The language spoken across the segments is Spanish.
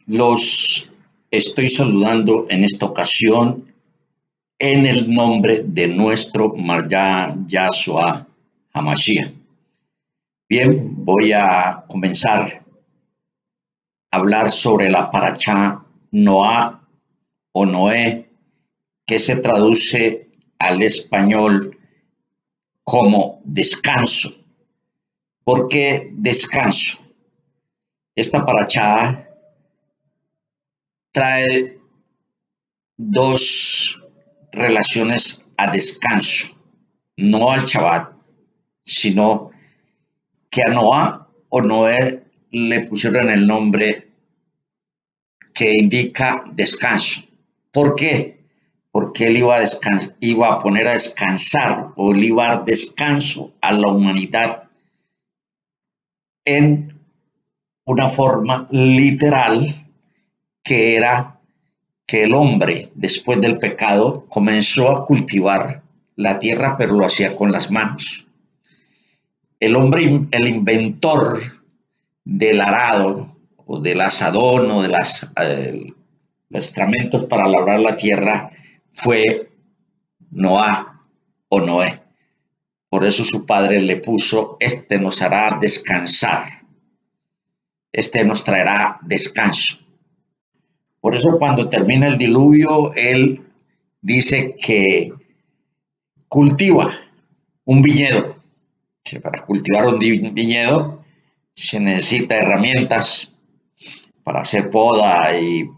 Los estoy saludando en esta ocasión en el nombre de nuestro Marya Yahshua Hamashiach. Bien, voy a comenzar a hablar sobre la parashá Noah o Noé, que se traduce al español como descanso. ¿Por qué descanso? Esta parashá trae dos relaciones a descanso, no al Shabbat, sino que a Noah o Noé le pusieron el nombre que indica descanso. ¿Por qué? Porque él iba a poner a descansar o él iba a dar descanso a la humanidad en una forma literal, que era que el hombre, después del pecado, comenzó a cultivar la tierra, pero lo hacía con las manos. El hombre, el inventor del arado, o del asadón, o de los instrumentos para labrar la tierra, fue Noah o Noé. Por eso su padre le puso: este nos hará descansar, este nos traerá descanso. Por eso cuando termina el diluvio, él dice que cultiva un viñedo. Para cultivar un viñedo se necesita herramientas para hacer poda y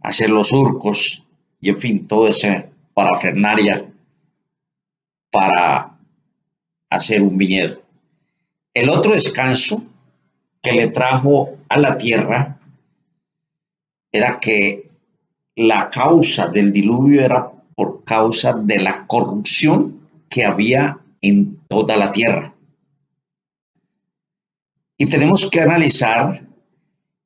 hacer los surcos y, en fin, todo ese parafernalia para hacer un viñedo. El otro descanso que le trajo a la tierra era que la causa del diluvio era por causa de la corrupción que había en toda la tierra. Y tenemos que analizar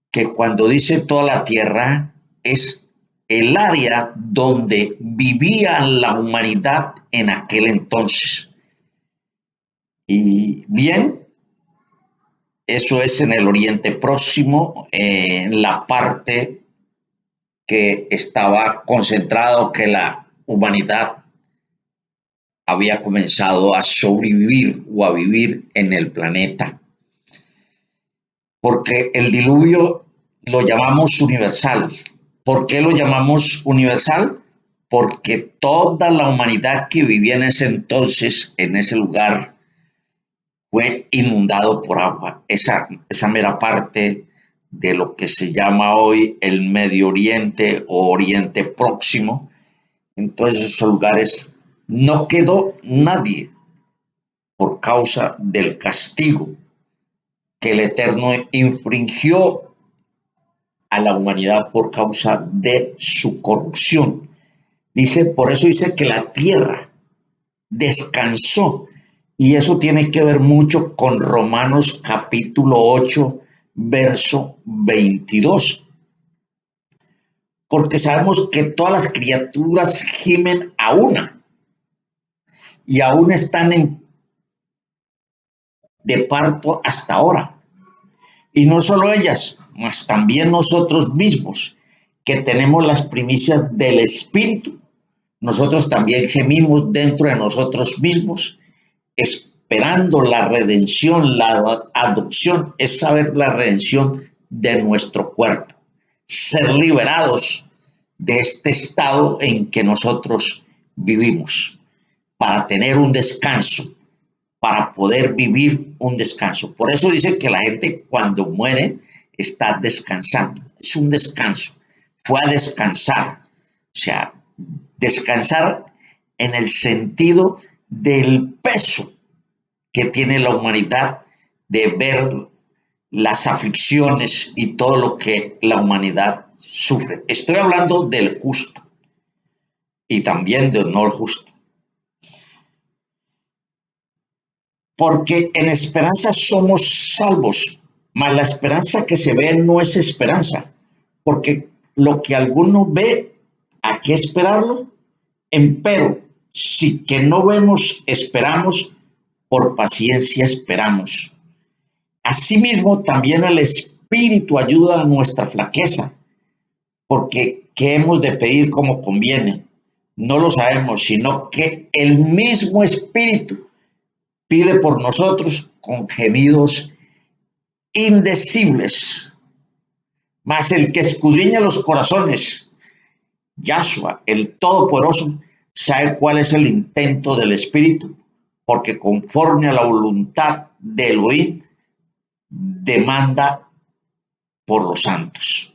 que cuando dice toda la tierra, es el área donde vivía la humanidad en aquel entonces. Y bien, eso es en el Oriente Próximo, en la parte que estaba concentrado, que la humanidad había comenzado a sobrevivir o a vivir en el planeta. Porque el diluvio lo llamamos universal. ¿Por qué lo llamamos universal? Porque toda la humanidad que vivía en ese entonces, en ese lugar, fue inundado por agua. Esa mera parte de lo que se llama hoy el Medio Oriente o Oriente Próximo, en todos esos lugares no quedó nadie por causa del castigo que el Eterno infringió a la humanidad por causa de su corrupción. Por eso dice que la tierra descansó. Y eso tiene que ver mucho con Romanos capítulo 8, verso 22. Porque sabemos que todas las criaturas gimen a una y aún están de parto hasta ahora. Y no solo ellas, mas también nosotros mismos, que tenemos las primicias del Espíritu. Nosotros también gemimos dentro de nosotros mismos, esperando la redención, la adopción, es saber la redención de nuestro cuerpo, ser liberados de este estado en que nosotros vivimos, para tener un descanso, para poder vivir un descanso. Por eso dice que la gente cuando muere está descansando, es un descanso, fue a descansar, o sea, descansar en el sentido del peso que tiene la humanidad de ver las aflicciones y todo lo que la humanidad sufre. Estoy hablando del justo y también del no justo. Porque en esperanza somos salvos, mas la esperanza que se ve no es esperanza, porque lo que alguno ve, ¿a qué esperarlo? Empero, si que no vemos, esperamos, por paciencia esperamos. Asimismo, también el Espíritu ayuda a nuestra flaqueza, porque ¿qué hemos de pedir como conviene? No lo sabemos, sino que el mismo Espíritu pide por nosotros con gemidos indecibles. Mas el que escudriña los corazones, Yahshua, el Todopoderoso, sabe cuál es el intento del Espíritu, porque conforme a la voluntad de Elohim, demanda por los santos.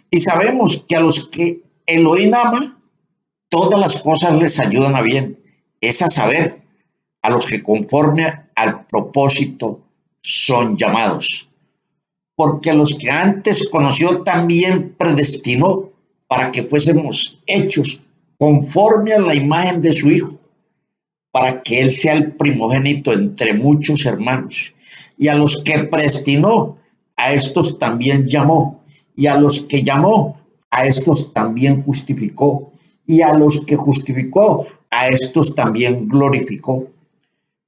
Y sabemos que a los que Elohim ama, todas las cosas les ayudan a bien. Es a saber, a los que conforme al propósito son llamados. Porque a los que antes conoció también predestinó para que fuésemos hechos conforme a la imagen de su Hijo, para que Él sea el primogénito entre muchos hermanos. Y a los que predestinó, a estos también llamó. Y a los que llamó, a estos también justificó. Y a los que justificó, a estos también glorificó.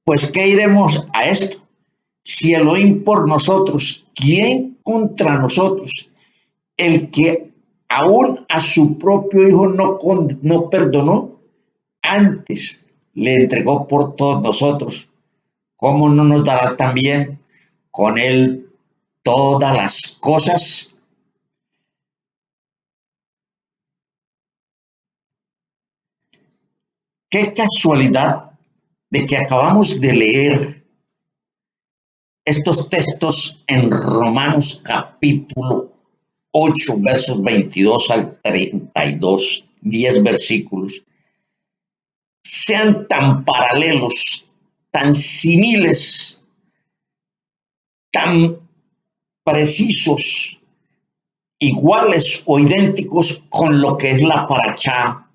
Pues, ¿qué iremos a esto? Si Elohim por nosotros, ¿quién contra nosotros? El que aún a su propio Hijo no perdonó, antes le entregó por todos nosotros. ¿Cómo no nos dará también con él todas las cosas? Qué casualidad de que acabamos de leer estos textos en Romanos capítulo 8, versos 22 al 32, 10 versículos, sean tan paralelos, tan similares, tan precisos, iguales o idénticos con lo que es la parachá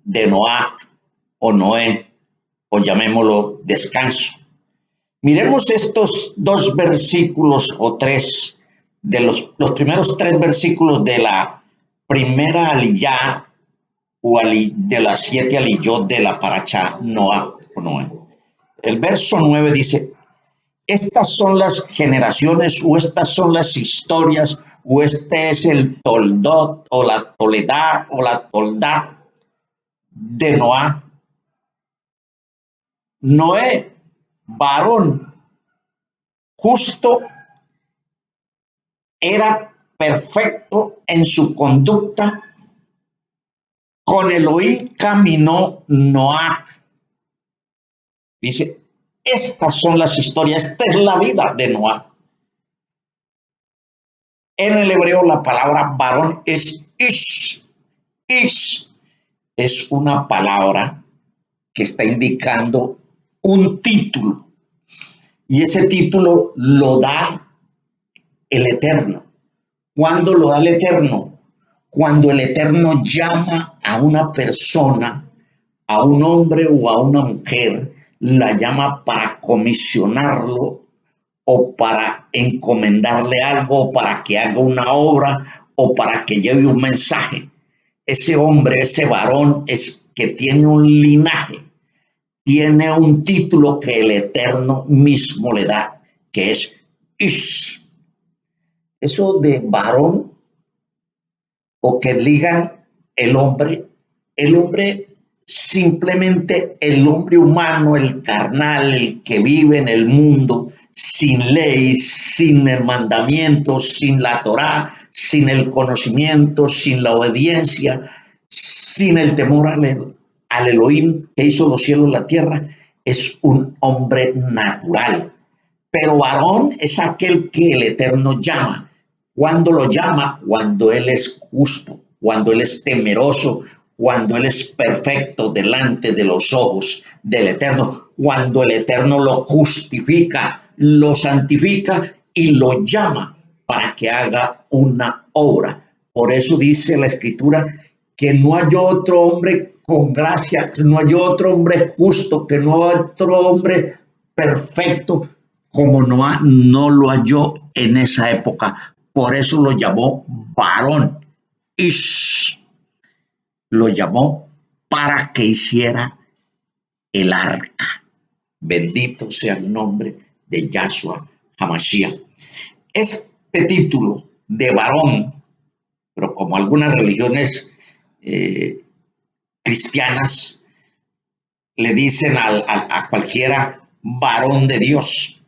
de Noá o Noé, o llamémoslo descanso. Miremos estos dos versículos o tres, de los primeros tres versículos de la primera aliyá o de las 7 aliyot de la parachá Noá o Noé. El verso 9 dice: estas son las generaciones, o estas son las historias, o este es el toldot, o la toledá, o la toldá de Noá. Noé, varón justo, era perfecto en su conducta. Con Elohim caminó Noá. Dice, estas son las historias, esta es la vida de Noá. En el hebreo la palabra varón es ish. Ish es una palabra que está indicando un título, y ese título lo da el Eterno. ¿Cuándo lo da el Eterno? Cuando el Eterno llama a una persona, a un hombre o a una mujer, la llama para comisionarlo o para encomendarle algo, o para que haga una obra o para que lleve un mensaje. Ese hombre, ese varón es que tiene un linaje, tiene un título que el Eterno mismo le da, que es Ish. Eso de varón, o que digan el hombre simplemente el hombre humano, el carnal, el que vive en el mundo, sin ley, sin el mandamiento, sin la Torá, sin el conocimiento, sin la obediencia, sin el temor al Elohim que hizo los cielos y la tierra, es un hombre natural. Pero varón es aquel que el Eterno llama. ¿Cuándo lo llama? Cuando Él es justo, cuando Él es temeroso, cuando Él es perfecto delante de los ojos del Eterno, cuando el Eterno lo justifica, lo santifica y lo llama para que haga una obra. Por eso dice la Escritura que no hay otro hombre con gracia, que no hay otro hombre justo, que no hay otro hombre perfecto como Noá no lo halló en esa época. Por eso lo llamó varón. Ish. Lo llamó para que hiciera el arca. Bendito sea el nombre de Yahshua Hamashiach. Es este título de varón, pero como algunas religiones cristianas le dicen a cualquiera varón de Dios,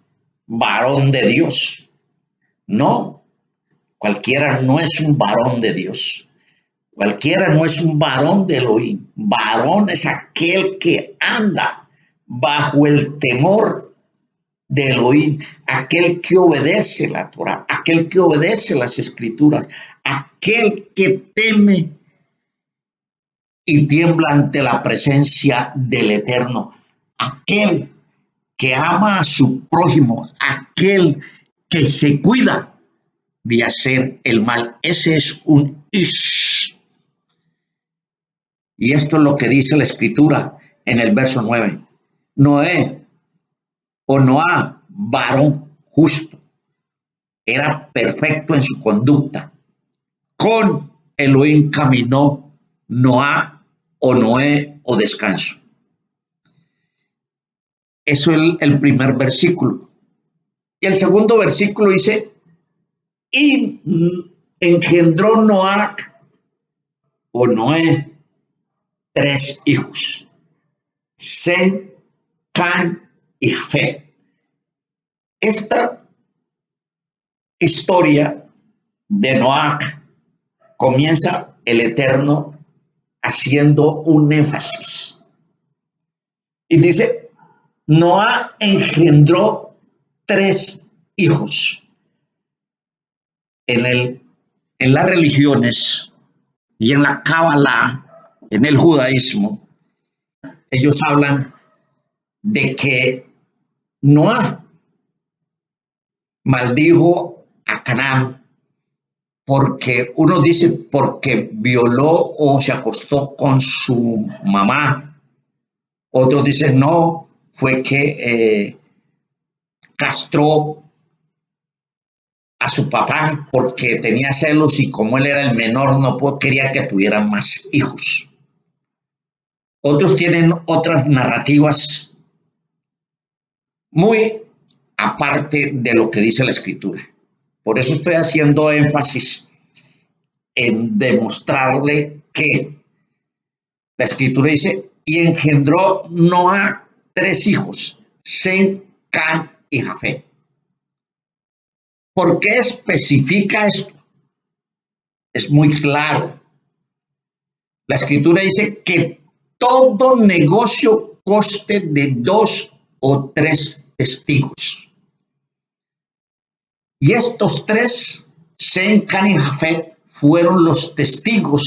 varón de Dios. No, cualquiera no es un varón de Dios. Cualquiera no es un varón de Elohim. Varón es aquel que anda bajo el temor de Elohim, aquel que obedece la Torah, aquel que obedece las escrituras, aquel que teme y tiembla ante la presencia del Eterno, aquel que ama a su prójimo, aquel que se cuida de hacer el mal. Ese es un Ish. Y esto es lo que dice la escritura en el verso 9. Noé o Noá, varón justo, era perfecto en su conducta. Con Elohim caminó Noá o Noé o descanso. Eso es el primer versículo. Y el segundo versículo dice, y engendró Noá o Noé 3 hijos, Sem, Can y Jafet. Esta historia de Noé comienza el Eterno haciendo un énfasis. Y dice, Noé engendró 3 hijos. En las religiones y en la Kabbalah, en el judaísmo, ellos hablan de que Noé maldijo a Canaán porque uno dice porque violó o se acostó con su mamá, otros dicen no, fue que castró a su papá porque tenía celos y como él era el menor no quería que tuvieran más hijos. Otros tienen otras narrativas muy aparte de lo que dice la escritura. Por eso estoy haciendo énfasis en demostrarle que la escritura dice, y engendró Noé 3 hijos, Sem, Can y Jafet. ¿Por qué especifica esto? Es muy claro. La escritura dice que todo negocio conste de 2 o 3 testigos. Y estos 3, Sem, Can y Jafet, fueron los testigos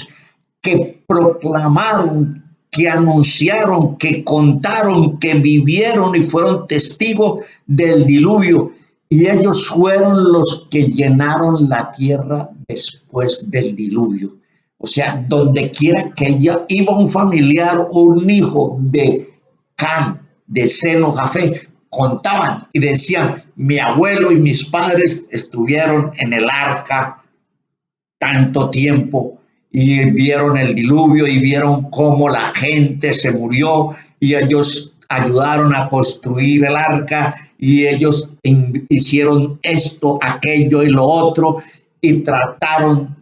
que proclamaron, que anunciaron, que contaron, que vivieron y fueron testigos del diluvio. Y ellos fueron los que llenaron la tierra después del diluvio. O sea, donde quiera que ella iba un familiar o un hijo de Can, de Seno, Jafet, contaban y decían, mi abuelo y mis padres estuvieron en el arca tanto tiempo y vieron el diluvio y vieron cómo la gente se murió y ellos ayudaron a construir el arca y ellos hicieron esto, aquello y lo otro y trataron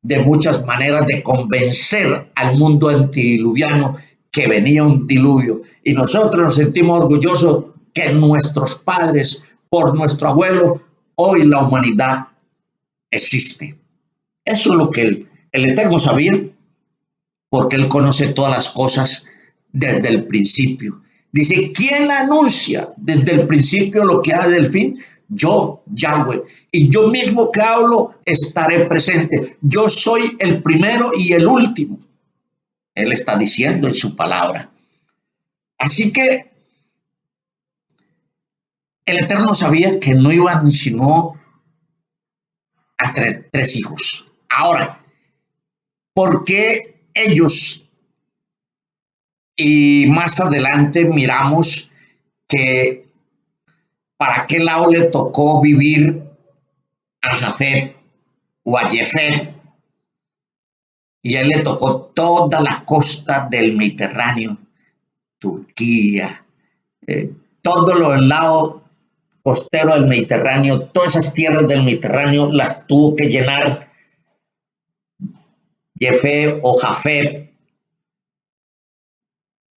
de muchas maneras de convencer al mundo antediluviano que venía un diluvio. Y nosotros nos sentimos orgullosos que nuestros padres, por nuestro abuelo, hoy la humanidad existe. Eso es lo que el Eterno sabía, porque Él conoce todas las cosas desde el principio. Dice, ¿quién anuncia desde el principio lo que ha del fin? Yo, Yahweh, y yo mismo que hablo estaré presente. Yo soy el primero y el último. Él está diciendo en su palabra. Así que el Eterno sabía que no iban sino a 3 hijos. Ahora, ¿por qué ellos? Y más adelante miramos que para qué lado le tocó vivir a Jafet o a Jefet, y a él le tocó toda la costa del Mediterráneo, Turquía, todo lo del lado costero del Mediterráneo, todas esas tierras del Mediterráneo las tuvo que llenar Jefé o Jafet.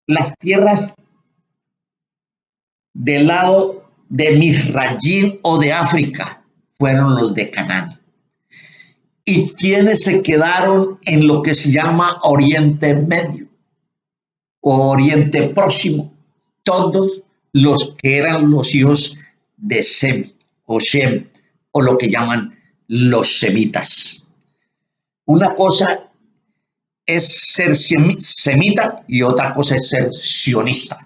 Las tierras del lado de Misrayim o de África fueron los de Canaán. ¿Y quienes se quedaron en lo que se llama Oriente Medio o Oriente Próximo? Todos los que eran los hijos de Sem o Shem, o lo que llaman los semitas. Una cosa es ser semita y otra cosa es ser sionista.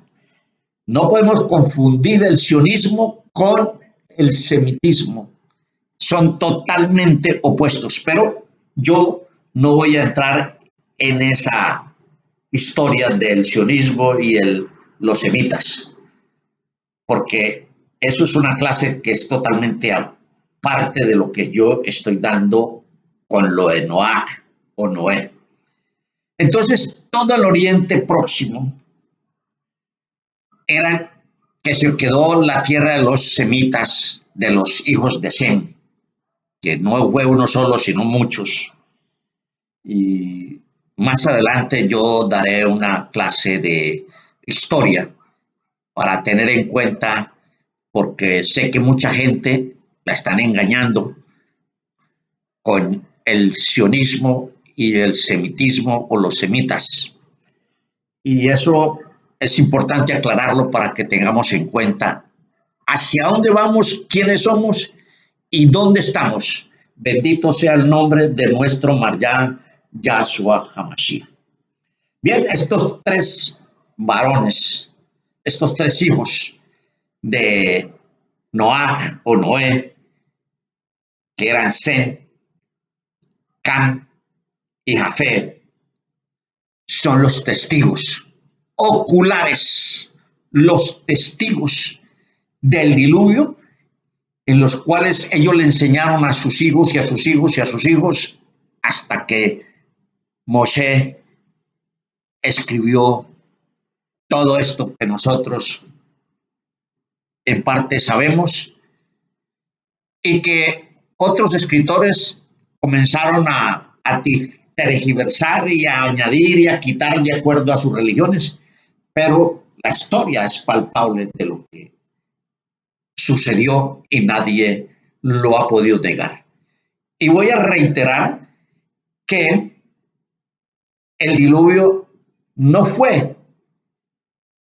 No podemos confundir el sionismo con el semitismo. Son totalmente opuestos, pero yo no voy a entrar en esa historia del sionismo y los semitas, porque eso es una clase que es totalmente aparte de lo que yo estoy dando con lo de Noah o Noé. Entonces, todo el Oriente Próximo era que se quedó la tierra de los semitas, de los hijos de Sem, que no fue uno solo, sino muchos. Y más adelante yo daré una clase de historia para tener en cuenta, porque sé que mucha gente la están engañando con el sionismo y el semitismo o los semitas. Y eso es importante aclararlo para que tengamos en cuenta hacia dónde vamos, quiénes somos y dónde estamos. Bendito sea el nombre de nuestro Marjá Yahshua Hamashiach. Bien, estos tres varones, estos tres hijos de Noah o Noé, que eran Sem, Cam y Jafet, son los testigos oculares, los testigos del diluvio, en los cuales ellos le enseñaron a sus hijos y a sus hijos y a sus hijos hasta que Moshe escribió todo esto que nosotros en parte sabemos y que otros escritores comenzaron a tergiversar y a añadir y a quitar de acuerdo a sus religiones, pero la historia es palpable de lo que sucedió y nadie lo ha podido negar. Y voy a reiterar que el diluvio no fue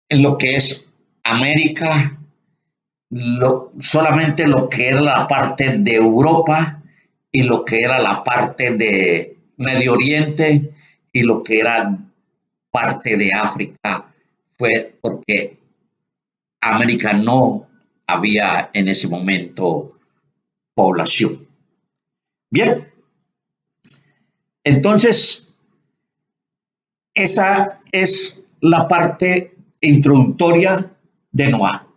en lo que es América, solamente lo que era la parte de Europa y lo que era la parte de Medio Oriente y lo que era parte de África, fue porque América no había en ese momento población. Bien, entonces esa es la parte introductoria de Noah.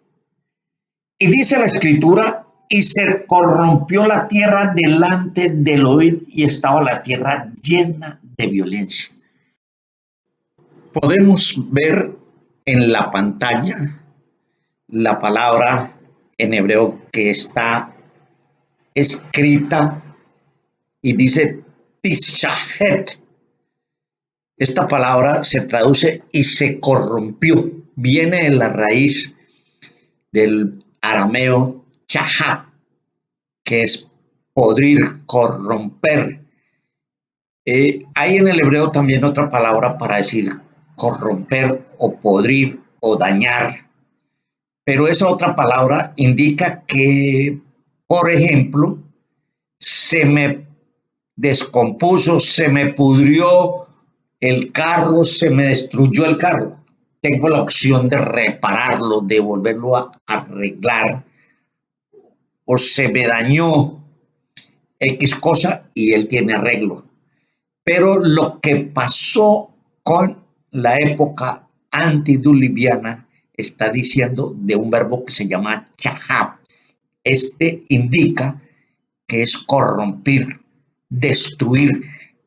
Y dice la escritura, y se corrompió la tierra delante de Elohim y estaba la tierra llena de violencia. Podemos ver en la pantalla la palabra en hebreo que está escrita y dice tishahet. Esta palabra se traduce y se corrompió. Viene de la raíz del arameo chahat, que es podrir, corromper. Hay en el hebreo también otra palabra para decir corromper o podrir o dañar, pero esa otra palabra indica que, por ejemplo, se me descompuso, se me pudrió el carro, se me destruyó el carro. Tengo la opción de repararlo, de volverlo a arreglar, o se me dañó X cosa y él tiene arreglo. Pero lo que pasó con la época antediluviana está diciendo de un verbo que se llama chahab. Este indica que es corromper, destruir.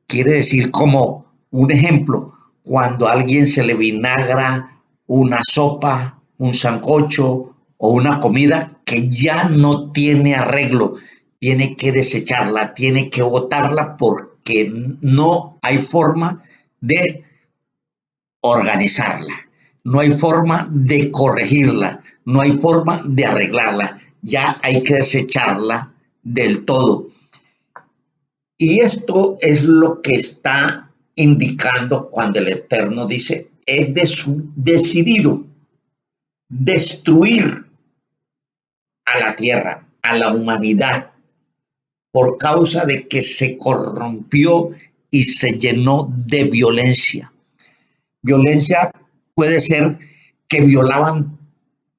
Quiere decir, como un ejemplo, cuando a alguien se le vinagra una sopa, un sancocho o una comida que ya no tiene arreglo, tiene que desecharla, tiene que botarla porque no hay forma de organizarla, no hay forma de corregirla, no hay forma de arreglarla, ya hay que desecharla del todo. Y esto es lo que está indicando cuando el Eterno dice, he decidido destruir a la tierra, a la humanidad, por causa de que se corrompió y se llenó de violencia. Violencia puede ser que violaban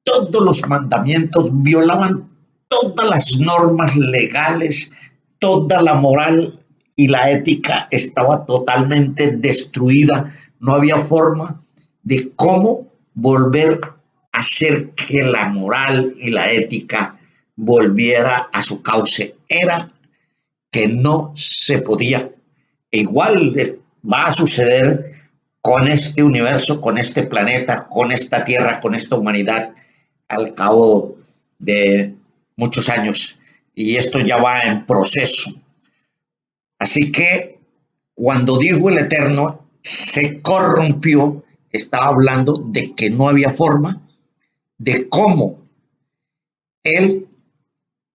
todos los mandamientos, violaban todas las normas legales, toda la moral y la ética estaba totalmente destruida. No había forma de cómo volver a hacer que la moral y la ética volviera a su cauce. Era que no se podía. Igual va a suceder con este universo, con este planeta, con esta tierra, con esta humanidad al cabo de muchos años. Y esto ya va en proceso. Así que cuando dijo el Eterno, se corrompió, estaba hablando de que no había forma de cómo él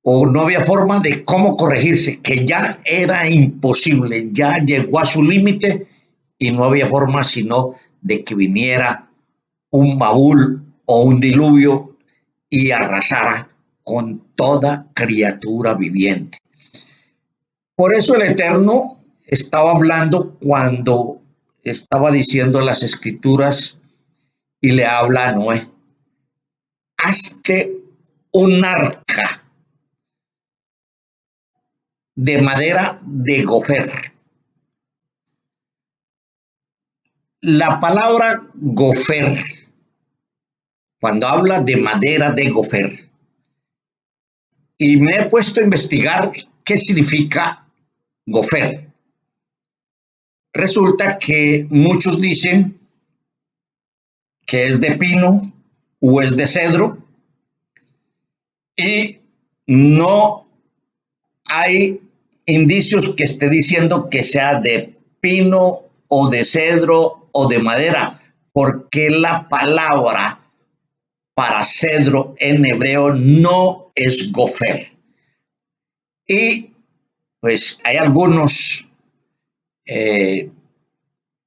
o no había forma de cómo corregirse, que ya era imposible, ya llegó a su límite y no había forma sino de que viniera un Babul o un diluvio y arrasara con toda criatura viviente. Por eso el Eterno estaba hablando cuando estaba diciendo las escrituras y le habla a Noé, hazte un arca de madera de gofer. La palabra gofer, cuando habla de madera de gofer, y me he puesto a investigar qué significa gofer. Resulta que muchos dicen que es de pino o es de cedro y no hay indicios que esté diciendo que sea de pino o de cedro o de madera, porque la palabra para cedro en hebreo no es gofer. Y pues hay algunos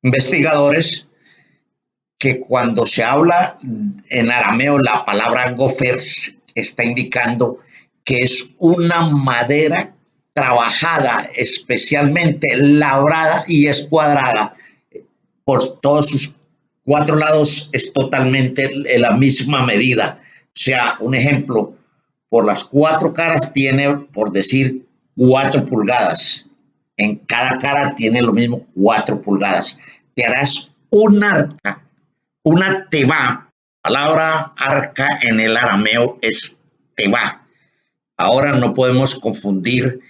investigadores que cuando se habla en arameo la palabra gofer está indicando que es una madera trabajada, especialmente labrada y escuadrada por todos sus cuatro lados, es totalmente la misma medida. O sea, un ejemplo, por las cuatro caras tiene, por decir, 4 pulgadas. En cada cara tiene lo mismo, 4 pulgadas. Te harás un arca, una teba. La palabra arca en el arameo es teba. Ahora no podemos confundir.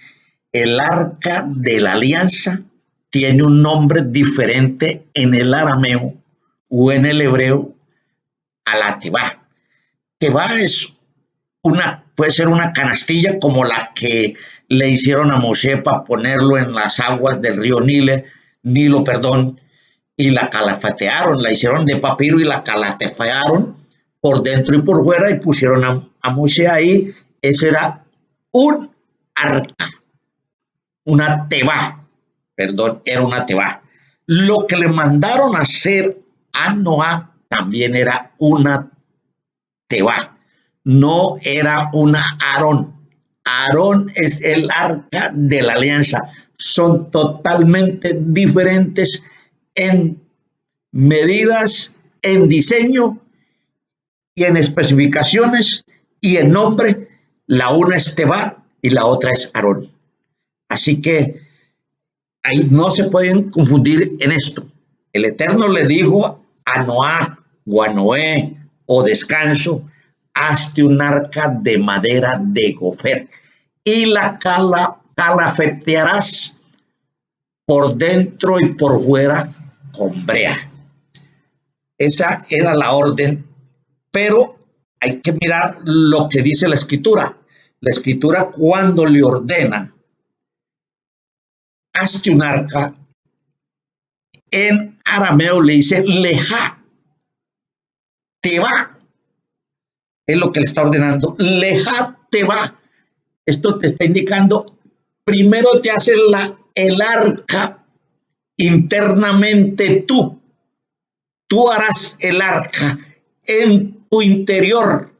El arca de la alianza tiene un nombre diferente en el arameo o en el hebreo a la teba. Teba es puede ser una canastilla como la que le hicieron a Moshe para ponerlo en las aguas del río Nilo, y la calafatearon, la hicieron de papiro y la calafatearon por dentro y por fuera y pusieron a Moshe ahí. Ese era un arca, una teba, era una teba. Lo que le mandaron a hacer a Noah también era una teba, no era una Aarón. Aarón es el arca de la alianza. Son totalmente diferentes en medidas, en diseño y en especificaciones y en nombre. La una es Teba y la otra es Aarón. Así que ahí no se pueden confundir en esto. El Eterno le dijo a Noá o a Noé o descanso, hazte un arca de madera de gofer y la calafetearás por dentro y por fuera con brea. Esa era la orden, pero hay que mirar lo que dice la Escritura. La Escritura, cuando le ordena, hazte un arca, en arameo le dice leja, te va, es lo que le está ordenando, leja te va. Esto te está indicando, primero te hace el arca internamente tú harás el arca en tu interior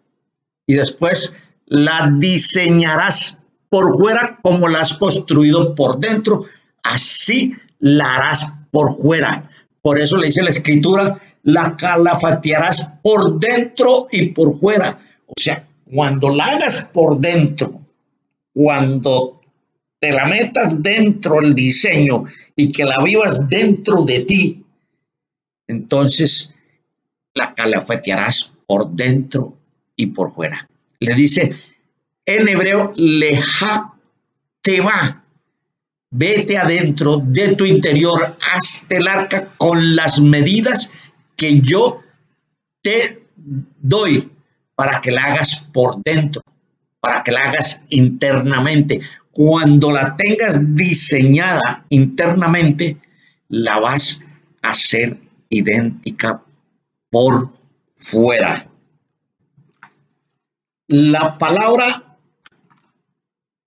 y después la diseñarás por fuera como la has construido por dentro, así la harás por fuera. Por eso le dice la Escritura, la calafatearás por dentro y por fuera. O sea, cuando la hagas por dentro, cuando te la metas dentro del diseño y que la vivas dentro de ti, entonces la calafatearás por dentro y por fuera. Le dice en hebreo, leja te va, vete adentro de tu interior, hazte el arca con las medidas que yo te doy para que la hagas por dentro, para que la hagas internamente. Cuando la tengas diseñada internamente, la vas a hacer idéntica por fuera. La palabra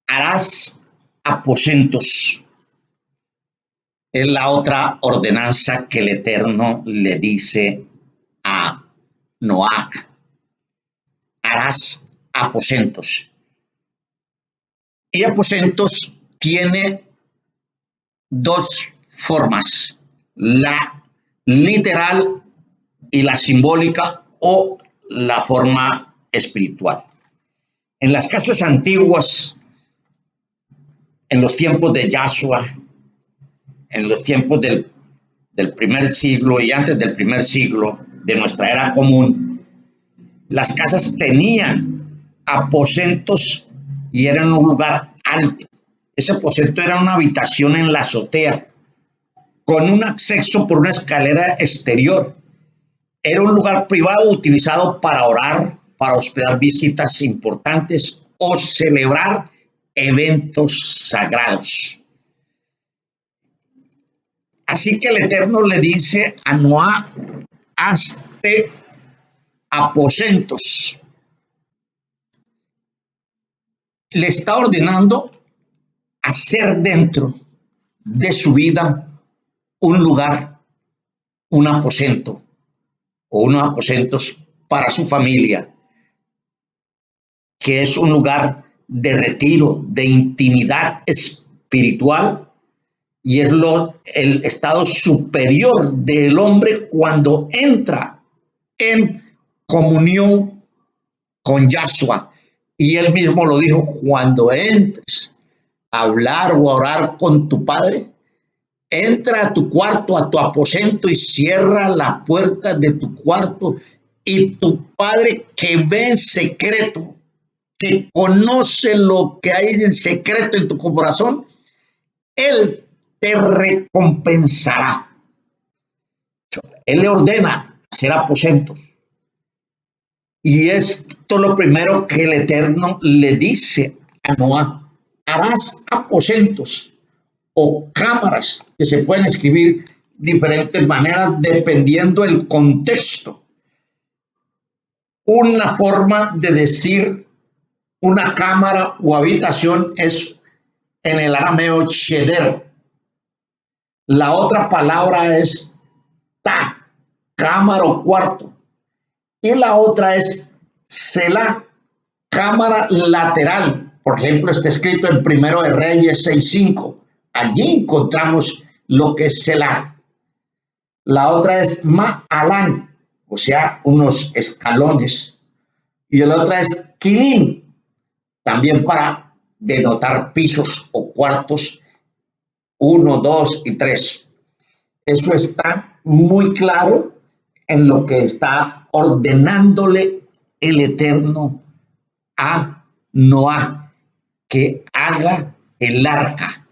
harás aposentos es la otra ordenanza que el Eterno le dice a Noé. Harás aposentos. Y aposentos tiene dos formas, la literal y la simbólica o la forma espiritual. En las casas antiguas, en los tiempos de Yahshua, en los tiempos del primer siglo y antes del primer siglo de nuestra era común, las casas tenían aposentos y eran un lugar alto. Ese aposento era una habitación en la azotea con un acceso por una escalera exterior. Era un lugar privado utilizado para orar, para hospedar visitas importantes o celebrar eventos sagrados. Así que el Eterno le dice a Noé, hazte aposentos. Le está ordenando hacer dentro de su vida un lugar, un aposento o unos aposentos para su familia, que es un lugar de retiro, de intimidad espiritual y es el estado superior del hombre cuando entra en comunión con Yahshua. Y él mismo lo dijo, cuando entres a hablar o a orar con tu Padre, entra a tu cuarto, a tu aposento y cierra la puerta de tu cuarto y tu Padre que ve en secreto, que conoce lo que hay en secreto en tu corazón, Él te recompensará. Él le ordena hacer aposentos. Y esto es lo primero que el Eterno le dice a Noé. Harás aposentos o cámaras que se pueden escribir diferentes maneras dependiendo del contexto. Una forma de decir una cámara o habitación es en el arameo cheder. La otra palabra es ta, cámara o cuarto. Y la otra es Selah, cámara lateral. Por ejemplo, está escrito en Primero de Reyes 6:5. Allí encontramos lo que es Selah. La otra es Ma'alán, o sea, unos escalones. Y la otra es Kilim, también para denotar pisos o cuartos 1, 2 y 3. Eso está muy claro en lo que está ordenándole el Eterno a Noé, que haga el arca.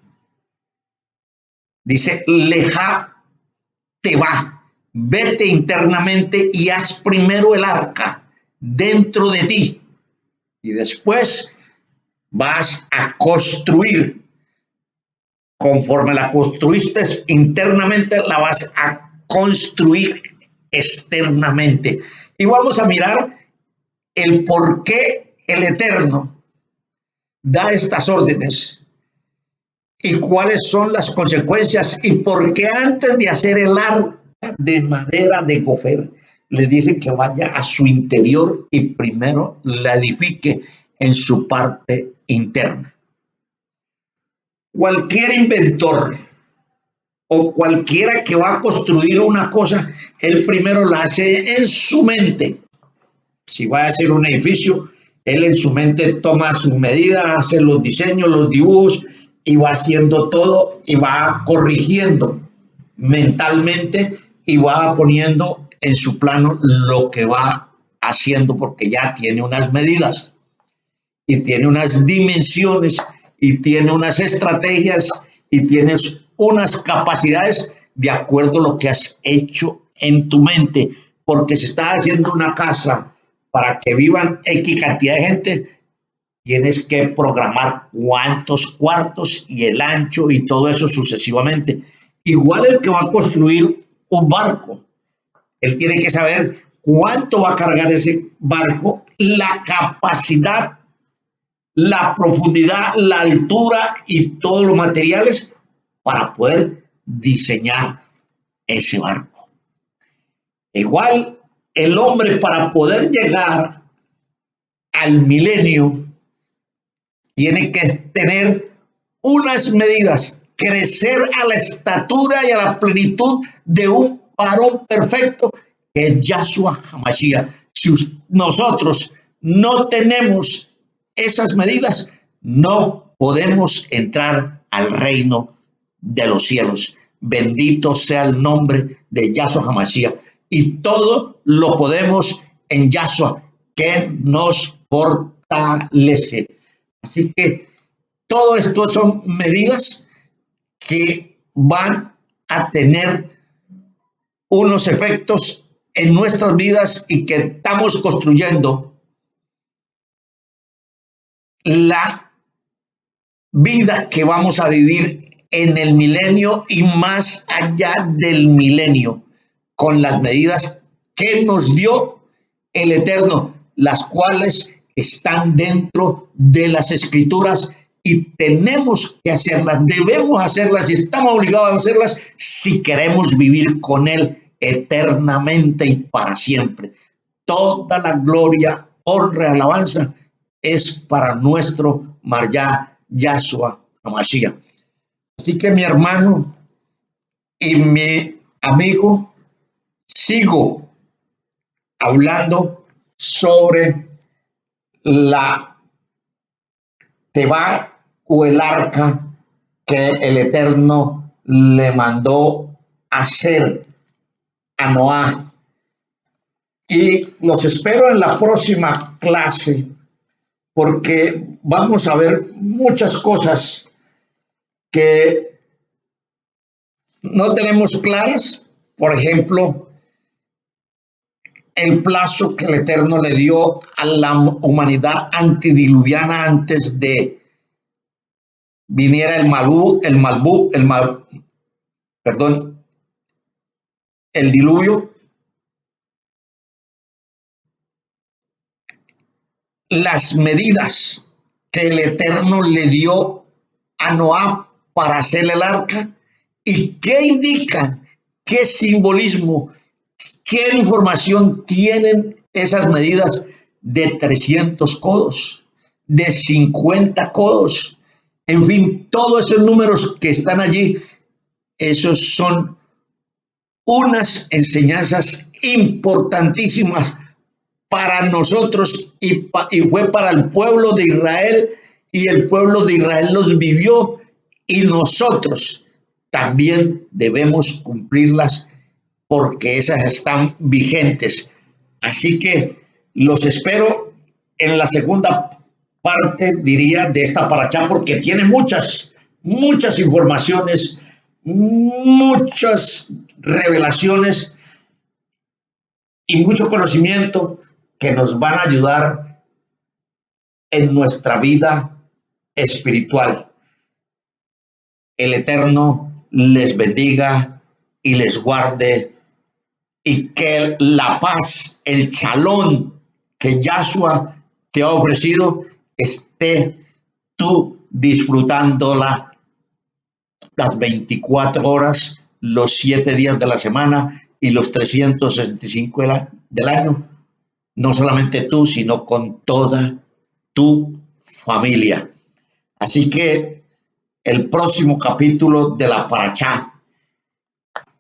Dice, leja te va, vete internamente y haz primero el arca dentro de ti y después vas a construir. Conforme la construiste internamente, la vas a construir externamente. Y vamos a mirar el por qué el Eterno da estas órdenes y cuáles son las consecuencias y por qué antes de hacer el arca de madera de gofer le dice que vaya a su interior y primero la edifique en su parte interna. Cualquier inventor o cualquiera que va a construir una cosa, él primero la hace en su mente. Si va a hacer un edificio, él en su mente toma sus medidas, hace los diseños, los dibujos y va haciendo todo y va corrigiendo mentalmente y va poniendo en su plano lo que va haciendo porque ya tiene unas medidas y tiene unas dimensiones y tiene unas estrategias y tienes unas capacidades de acuerdo a lo que has hecho en tu mente. Porque si estás haciendo una casa para que vivan X cantidad de gente, tienes que programar cuántos cuartos y el ancho y todo eso sucesivamente. Igual el que va a construir un barco, él tiene que saber cuánto va a cargar ese barco, la capacidad, la profundidad, la altura y todos los materiales para poder diseñar ese barco. Igual, el hombre para poder llegar al milenio tiene que tener unas medidas, crecer a la estatura y a la plenitud de un varón perfecto que es Yahshua HaMashiach. Si nosotros no tenemos esas medidas, no podemos entrar al reino de los cielos. Bendito sea el nombre de Yahshua HaMashiach. Y todo lo podemos en Yahshua, que nos fortalece. Así que todo esto son medidas que van a tener unos efectos en nuestras vidas y que estamos construyendo la vida que vamos a vivir en el milenio y más allá del milenio, con las medidas que nos dio el Eterno, las cuales están dentro de las Escrituras y tenemos que hacerlas, debemos hacerlas y estamos obligados a hacerlas si queremos vivir con Él eternamente y para siempre. Toda la gloria, honra y alabanza es para nuestro Marjá Yahshua HaMashiach. Así que mi hermano y mi amigo, sigo hablando sobre la Teba o el arca que el Eterno le mandó hacer a Noé. Y los espero en la próxima clase porque vamos a ver muchas cosas que no tenemos claras. Por ejemplo, el plazo que el Eterno le dio a la humanidad antediluviana antes de viniera el diluvio. Las medidas que el Eterno le dio a Noé para hacer el arca y qué indican, qué simbolismo, qué información tienen esas medidas de 300 codos, de 50 codos, en fin, todos esos números que están allí, esos son unas enseñanzas importantísimas para nosotros y fue para el pueblo de Israel y el pueblo de Israel los vivió y nosotros también debemos cumplirlas porque esas están vigentes. Así que los espero en la segunda parte, diría, de esta parachá porque tiene muchas informaciones, muchas revelaciones y mucho conocimiento que nos van a ayudar en nuestra vida espiritual. El Eterno les bendiga y les guarde, y que la paz, el shalom que Yahshua te ha ofrecido, esté tú disfrutándola las 24 horas, los 7 días de la semana y los 365 del año. No solamente tú, sino con toda tu familia. Así que el próximo capítulo de la Parashá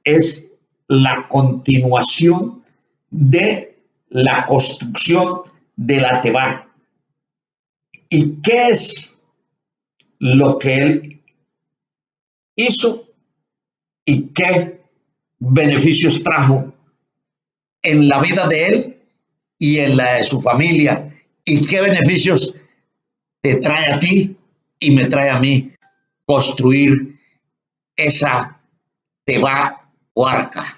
es la continuación de la construcción de la Tebá. ¿Y qué es lo que él hizo y qué beneficios trajo en la vida de él y en la de su familia? ¿Y qué beneficios te trae a ti y me trae a mí construir esa Tebá o arca?